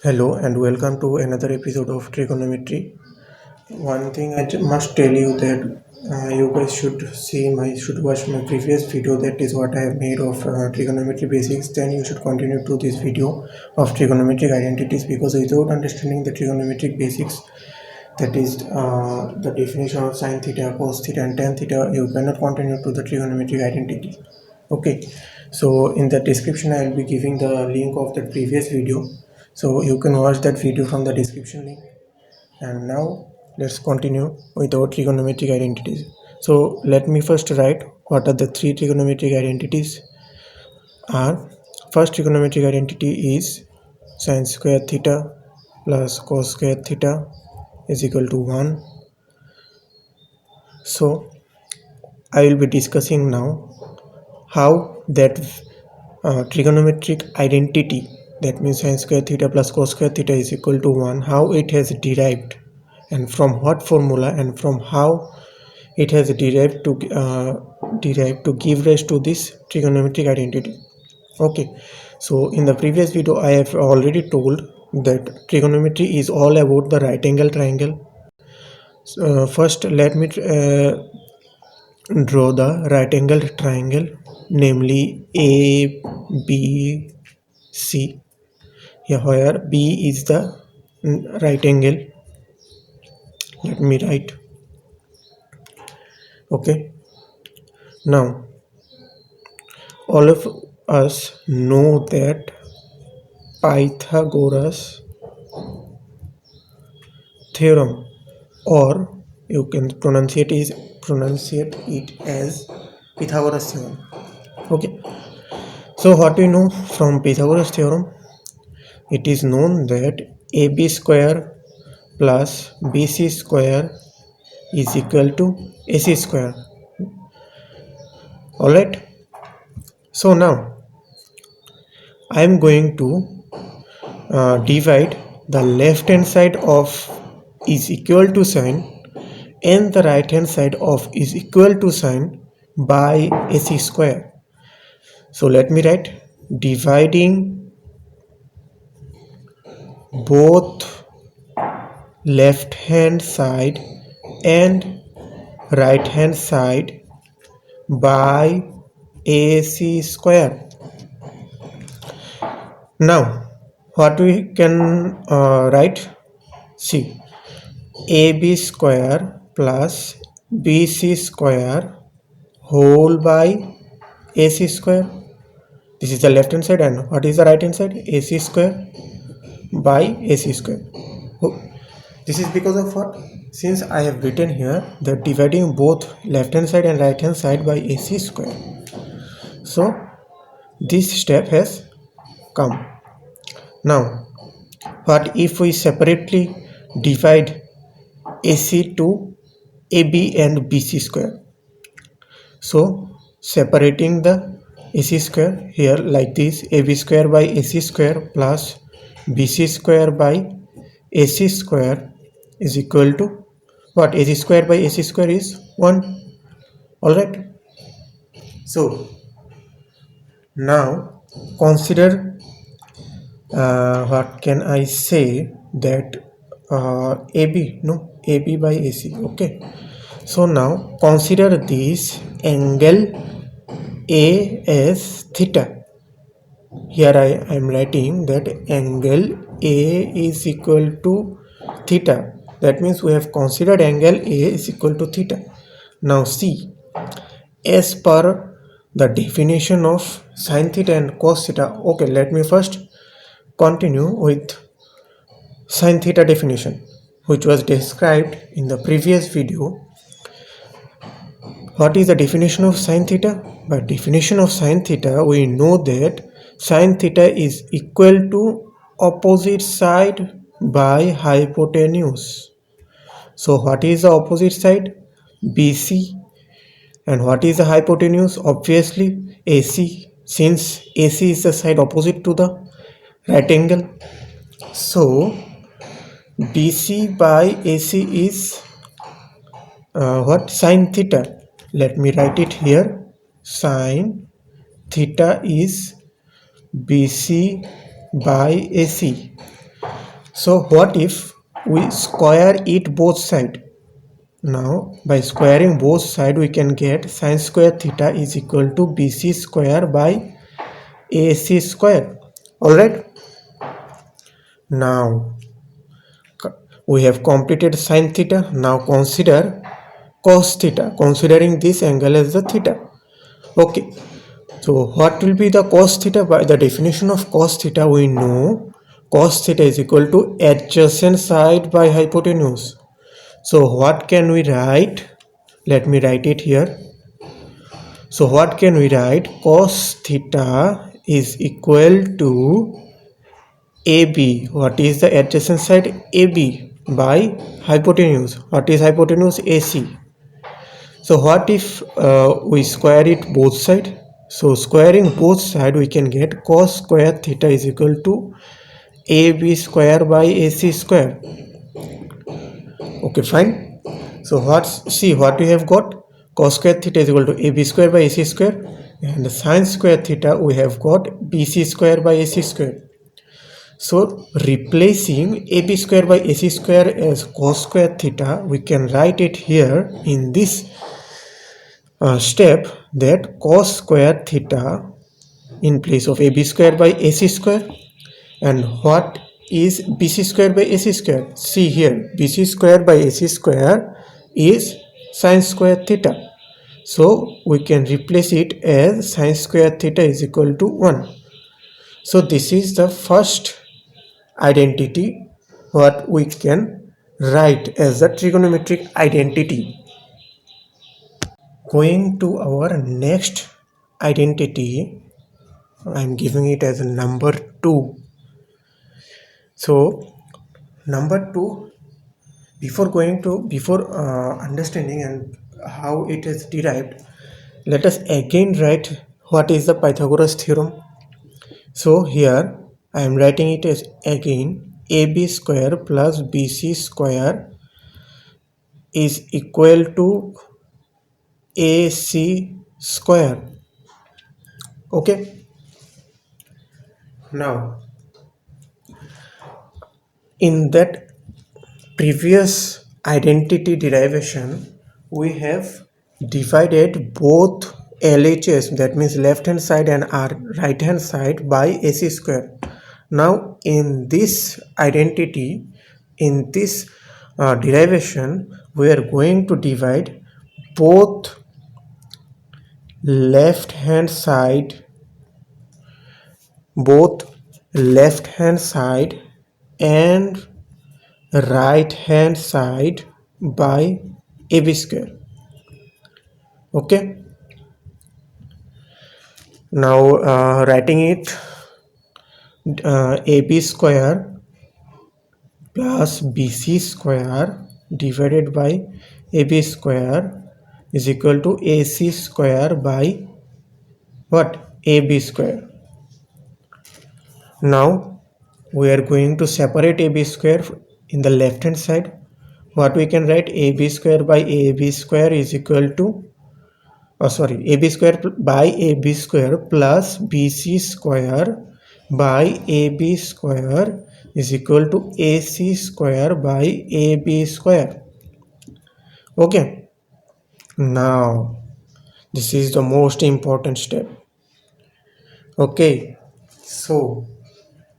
Hello and welcome to another episode of Trigonometry. One thing must tell you that you guys should watch my previous video. That is what I have made of trigonometry basics. Then you should continue to this video of trigonometric identities, because without understanding the trigonometric basics, that is the definition of sine theta, cos theta, and tan theta, you cannot continue to the trigonometric identity. Okay, so in the description I will be giving the link of the previous video, so you can watch that video from the description link. And now let's continue with our trigonometric identities. So let me first write what are the three trigonometric identities are. First trigonometric identity is sine square theta plus cos square theta is equal to 1. So I will be discussing now how that trigonometric identity, that means sine square theta plus cos square theta is equal to 1, how it has derived and from what formula and from how it has derived to give rise to this trigonometric identity. Okay, so in the previous video I have already told that trigonometry is all about the right angle triangle. First let me draw the right angle triangle, namely ABC, here where B is the right angle. Let me write. Okay, now all of us know that Pythagoras theorem, or you can pronunciate it as Pythagoras theorem. Okay, so what we know from Pythagoras theorem, it is known that AB square plus BC square is equal to AC square. Alright, so now I am going to divide the left hand side of is equal to sign and the right hand side of is equal to sign by AC square. So let me write, dividing both left hand side and right hand side by AC square. Now what we can write, see, AB square plus BC square whole by AC square. This is the left hand side, and what is the right hand side? AC square by AC square. This is because of what? Since I have written here that dividing both left hand side and right hand side by AC square, so this step has come. Now what if we separately divide AC to AB and BC square? So separating the AC square here like this, AB square by AC square plus BC square by AC square is equal to what? AC square by AC square is 1. Alright, so now consider what can I say, that AB by AC. Okay, so now consider this angle A as theta. Here I am writing that angle A is equal to theta. That means we have considered angle A is equal to theta. Now see, as per the definition of sine theta and cos theta. Okay, let me first continue with sine theta definition, which was described in the previous video. What is the definition of sine theta? By definition of sine theta, we know that sine theta is equal to opposite side by hypotenuse. So what is the opposite side? BC. And what is the hypotenuse? Obviously AC, since AC is the side opposite to the right angle. So BC by AC is what? Sine theta. Let me write it here. Sine theta is BC by AC. So what if we square it both side? Now by squaring both side we can get sin square theta is equal to BC square by AC square. Alright. Now we have completed sin theta. Now consider cos theta, considering this angle as the theta. Okay. So what will be the cos theta? By the definition of cos theta we know cos theta is equal to adjacent side by hypotenuse. So what can we write? Let me write it here. So what can we write? Cos theta is equal to AB. What is the adjacent side? AB by hypotenuse. What is hypotenuse? AC. So what if we square it both side? So squaring both side we can get cos square theta is equal to AB square by AC square. Okay, fine. So what we have got? Cos square theta is equal to AB square by AC square, and sin square theta we have got BC square by AC square. So replacing AB square by AC square as cos square theta, we can write it here in this step that cos square theta in place of AB square by AC square. And what is BC square by AC square? See here, BC square by AC square is sin square theta. So we can replace it as sin square theta is equal to 1. So this is the first identity what we can write as a trigonometric identity. Going to our next identity, I am giving it as a number 2. So number 2, before understanding and how it is derived, let us again write what is the Pythagoras theorem. So here I am writing it as again AB square plus BC square is equal to AC square. Okay. Now in that previous identity derivation we have divided both LHS, that means left hand side and our right hand side, by AC square. Now in this identity, in this derivation, we are going to divide both left hand side and right hand side by AB square. Okay. Now writing it AB square plus BC square divided by AB square is equal to AC square by what? AB square. Now we are going to separate AB square in the left hand side. What we can write? AB square by AB square is equal to AB square by AB square plus BC square by AB square is equal to AC square by AB square. Okay. Now this is the most important step. Okay. So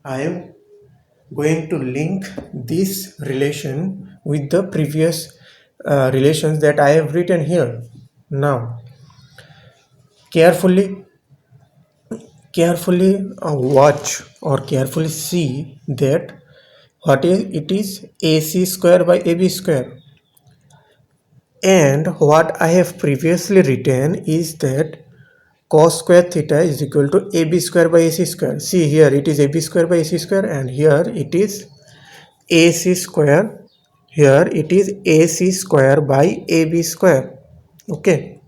I am going to link this relation with the previous relations that I have written here. Now carefully watch or carefully see that it is AC square by AB square, and what I have previously written is that cos square theta is equal to AB square by AC square. See here, it is AB square by AC square, and here it is AC square. Here it is AC square by AB square. Okay,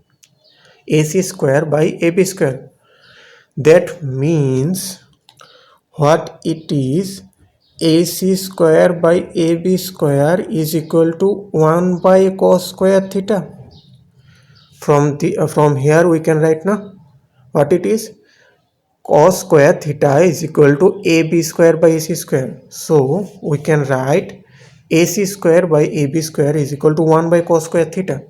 AC square by AB square. That means what it is, AC square by AB square is equal to 1 by cos square theta. From here we can write now what it is, cos square theta is equal to AB square by AC square. So we can write AC square by AB square is equal to 1 by cos square theta.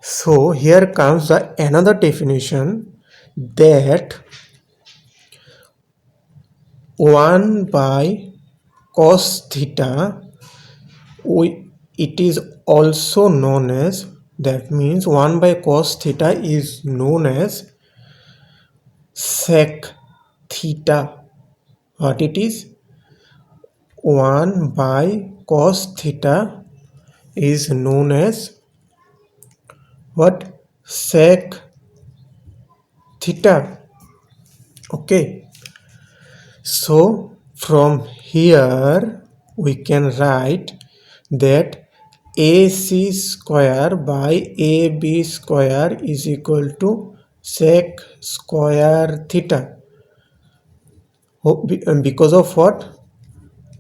So here comes the another definition, that 1 by cos theta, it is also known as, that means 1 by cos theta is known as sec theta. What it is? 1 by cos theta is known as what? Sec theta. Okay, so from here we can write that AC square by AB square is equal to sec square theta. Because of what?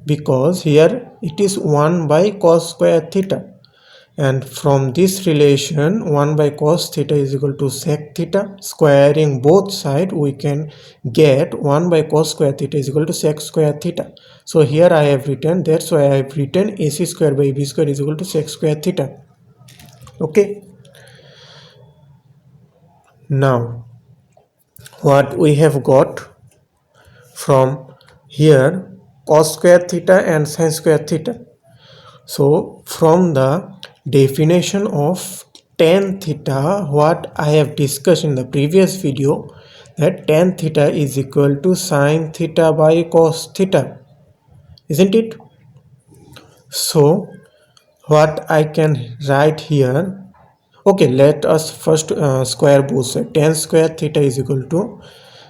Because here it is 1 by cos square theta, and from this relation 1 by cos theta is equal to sec theta. Squaring both sides we can get 1 by cos square theta is equal to sec square theta. So here I have written, that's why I have written AC square by AB square is equal to sec square theta. Okay, now what we have got from here, cos square theta and sin square theta. So from the definition of tan theta, what I have discussed in the previous video, that tan theta is equal to sin theta by cos theta, isn't it? So what I can write here, okay, let us first square both sides. Tan square theta is equal to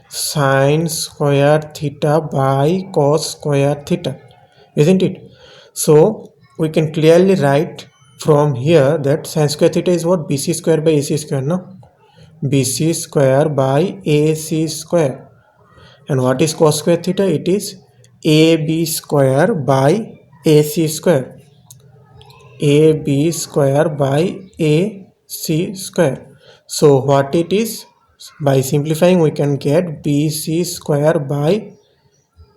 sin square theta by cos square theta, isn't it? So we can clearly write from here that sin square theta is what? BC square by AC square, no? BC square by AC square. And what is cos square theta? It is AB square by AC square. AB square by AC square. So what it is? By simplifying we can get BC square by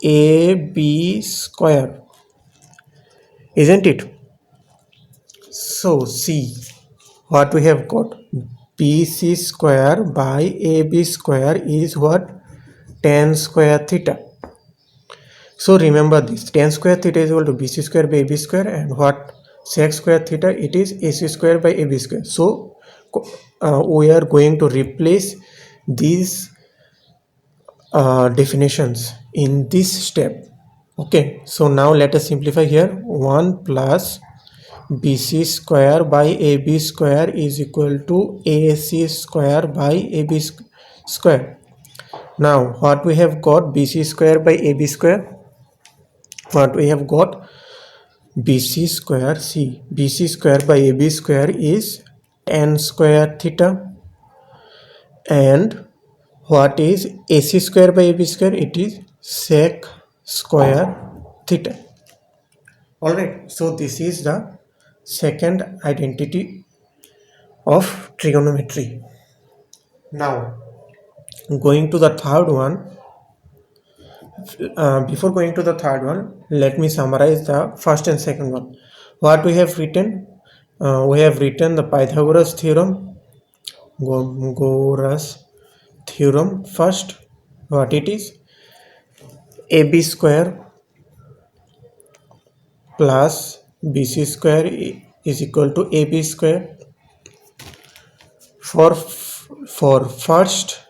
AB square, isn't it? So see what we have got, BC square by AB square is what? Tan square theta. So remember this, tan square theta is equal to BC square by AB square, and what? Sec square theta, it is AC square by AB square. So we are going to replace these definitions in this step. Okay, so now let us simplify here. 1 plus BC square by AB square is equal to AC square by AB square. Now what we have got? BC square by AB square. What we have got? BC square, see, BC square by AB square is tan square theta, and what is AC square by AB square? It is sec square theta. Alright, so this is the second identity of trigonometry. Now going to the third one. Before going to the third one, let me summarize the first and second one. What we have written? We have written the Pythagoras theorem. First, what it is? AB square plus BC square is equal to AB square. For first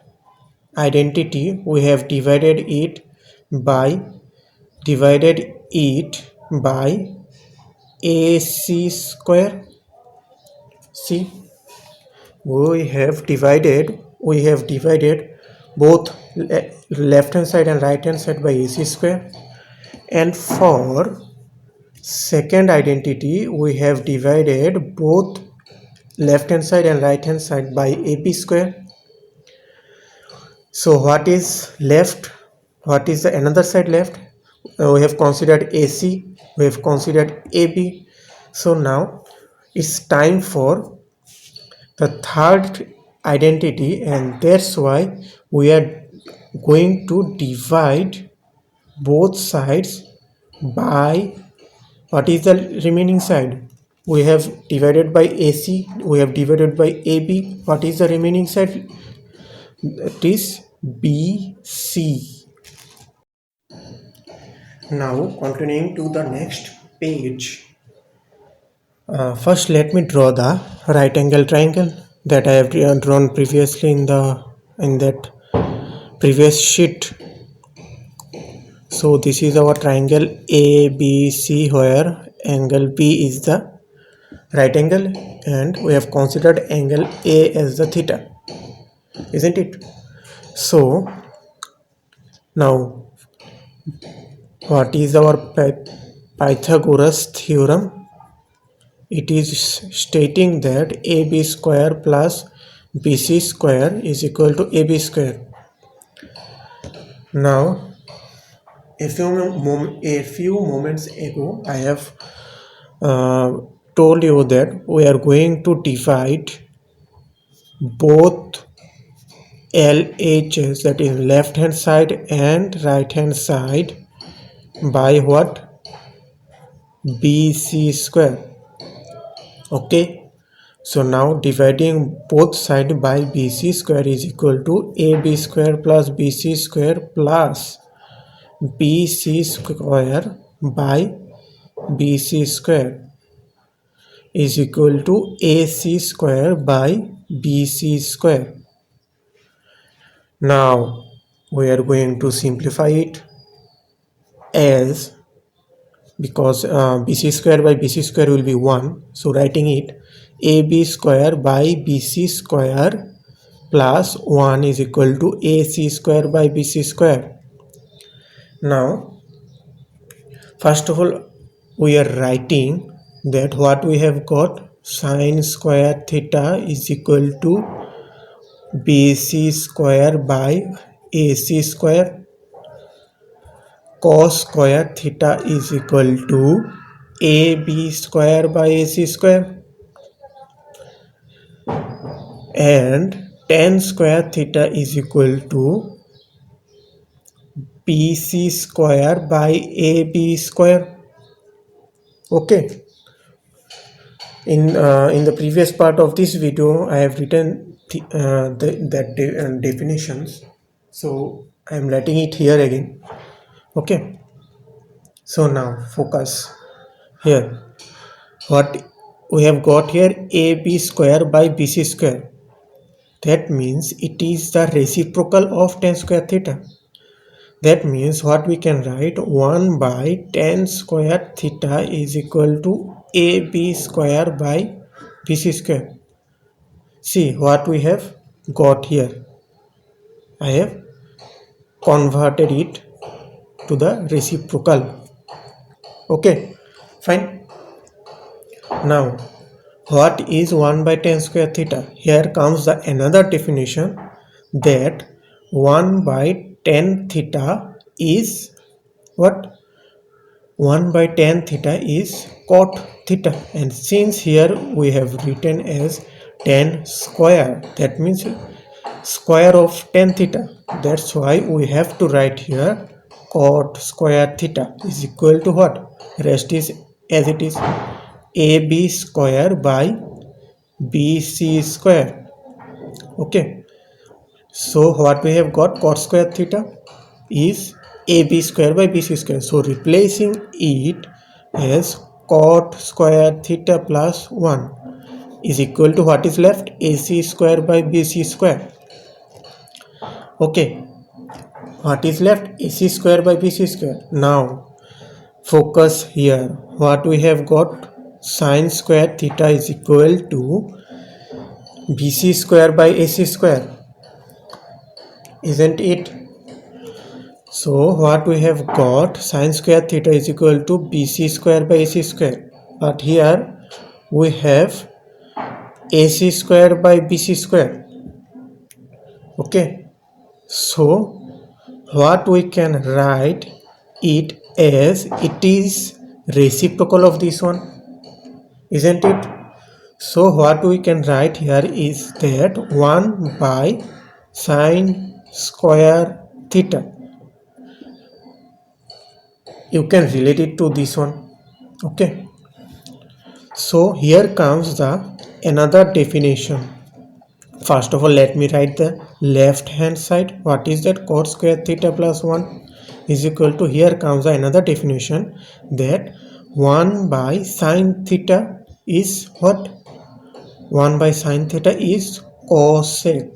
identity we have divided it by AC square. See, we have divided both left hand side and right hand side by AC square, and for second identity we have divided both left hand side and right hand side by AB square. So what is left? What is the another side left? We have considered AC, we have considered AB. So now it's time for the third identity, and that's why we are going to divide both sides by what is the remaining side? We have divided by AC, we have divided by AB. What is the remaining side? That is BC. Now continuing to the next page. First let me draw the right angle triangle that I have drawn previously in that previous sheet. So this is our triangle ABC, where angle B is the right angle and we have considered angle A as the theta, isn't it? So now what is our Pythagoras theorem? It is stating that AB square plus BC square is equal to AB square. Now a few moments ago I have told you that we are going to divide both LHS, that is left hand side and right hand side, by what? BC square. Okay, so now dividing both sides by BC square is equal to AB square plus BC square plus BC square by BC square is equal to AC square by BC square. Now we are going to simplify it, as because BC square by BC square will be 1, so writing it AB square by BC square plus 1 is equal to AC square by BC square. Now first of all we are writing that what we have got, sine square theta is equal to BC square by AC square, cos square theta is equal to AB square by AC square, and tan square theta is equal to BC square by AB square. Okay, in the previous part of this video I have written definitions, so I am writing it here again. Okay, so now focus here. What we have got here, AB square by BC square, that means it is the reciprocal of tan square theta. That means what we can write, 1 by tan square theta is equal to AB square by BC square. See what we have got here. I have converted it to the reciprocal. Okay, fine. Now what is 1 by tan square theta? Here comes the another definition, that 1 by tan theta is what? 1 by tan theta is cot theta, and since here we have written as tan square, that means square of tan theta, that's why we have to write here cot square theta is equal to what? Rest is as it is, AB square by BC square. Okay, so what we have got, cot square theta is AB square by BC square, so replacing it as cot square theta plus 1 is equal to what is left, AC square by BC square. Okay, what is left, AC square by BC square. Now focus here, what we have got, sine square theta is equal to BC square by AC square, isn't it? So what we have got, sine square theta is equal to BC square by AC square, but here we have AC square by BC square. Okay, so what we can write it as, it is reciprocal of this one, isn't it? So what we can write here is that 1 by sine square theta. You can relate it to this one. Okay, so here comes the another definition. First of all, let me write the left hand side. What is that? Cos square theta plus 1 is equal to, here comes another definition, that 1 by sin theta is what? 1 by sin theta is cosec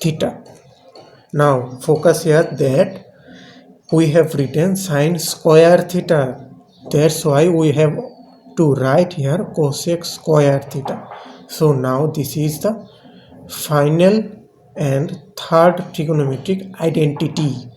theta. Now focus here that we have written sin square theta. That's why we have to write here cosec square theta. So now this is the final and third trigonometric identity.